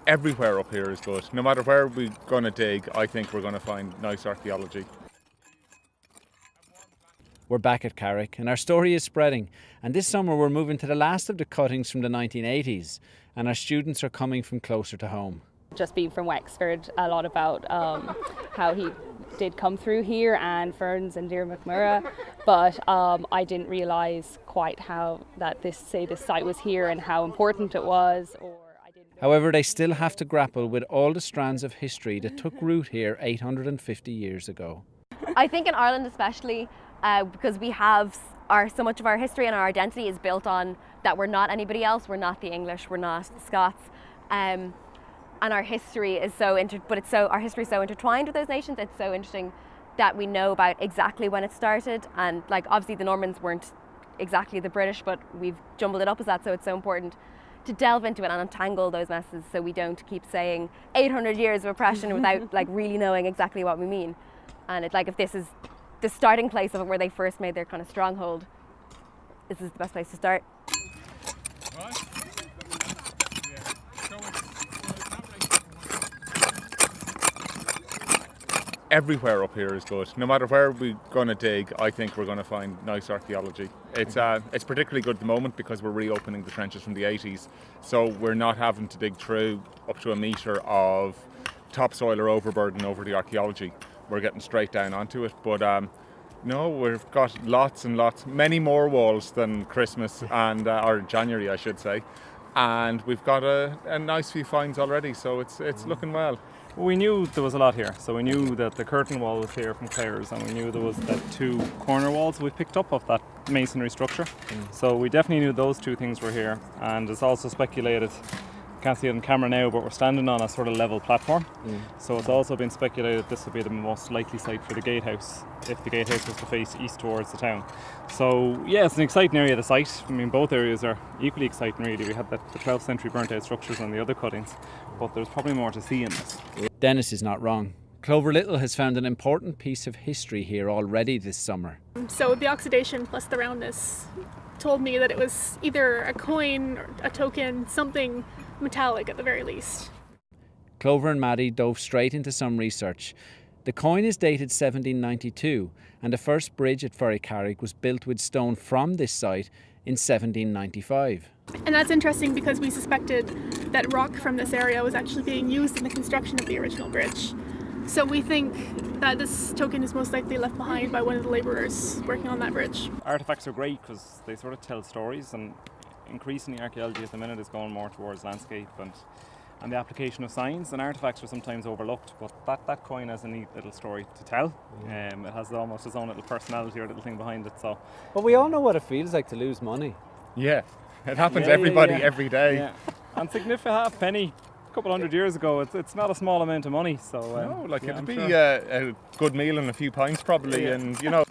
Everywhere up here is good. No matter where we're going to dig, I think we're going to find nice archaeology. We're back at Carrick and our story is spreading. And this summer we're moving to the last of the cuttings from the 1980s and our students are coming from closer to home. Just being from Wexford, a lot about how he did come through here and Ferns and Dear McMurrogh, but I didn't realise quite how that this site was here and how important it was. However, they still have to grapple with all the strands of history that took root here 850 years ago. I think in Ireland especially, because we have so much of our history and our identity is built on that we're not anybody else, we're not the English, we're not the Scots, and our history is our history is so intertwined with those nations. It's so interesting that we know about exactly when it started, and like obviously the Normans weren't exactly the British, but we've jumbled it up as that, so it's so important to delve into it and untangle those messes so we don't keep saying 800 years of oppression without like really knowing exactly what we mean. And it's like, if this is the starting place of it, where they first made their kind of stronghold, this is the best place to start. Everywhere up here is good. No matter where we're going to dig, I think we're going to find nice archaeology. It's particularly good at the moment because we're reopening the trenches from the 80s, so we're not having to dig through up to a metre of topsoil or overburden over the archaeology. We're getting straight down onto it, but no, we've got lots and lots, many more walls than Christmas and or January, I should say, and we've got a nice few finds already, so it's looking well. We knew there was a lot here, so we knew that the curtain wall was here from Clare's, and we knew there was that two corner walls we picked up of that masonry structure. So we definitely knew those two things were here, and it's also speculated, can't see it on camera now, but we're standing on a sort of level platform. So it's also been speculated this would be the most likely site for the gatehouse, if the gatehouse was to face east towards the town. So yeah, it's an exciting area, the site. I mean, both areas are equally exciting really. We had the 12th century burnt out structures on the other cuttings, but there's probably more to see in this. Dennis is not wrong. Clover Little has found an important piece of history here already this summer. So the oxidation plus the roundness told me that it was either a coin or a token, something metallic at the very least. Clover and Maddie dove straight into some research. The coin is dated 1792 and the first bridge at Ferrycarrig was built with stone from this site in 1795. And that's interesting because we suspected that rock from this area was actually being used in the construction of the original bridge. So we think that this token is most likely left behind by one of the labourers working on that bridge. Artefacts are great because they sort of tell stories, and increasingly archaeology at the minute is going more towards landscape and the application of signs, and artefacts are sometimes overlooked, but that coin has a neat little story to tell. It has almost its own little personality or little thing behind it. So, but we all know what it feels like to lose money. Yeah, it happens to everybody every day. Yeah. And significant half penny a couple hundred years ago, it's not a small amount of money. So no, like it'd be a good meal and a few pints probably, and you know.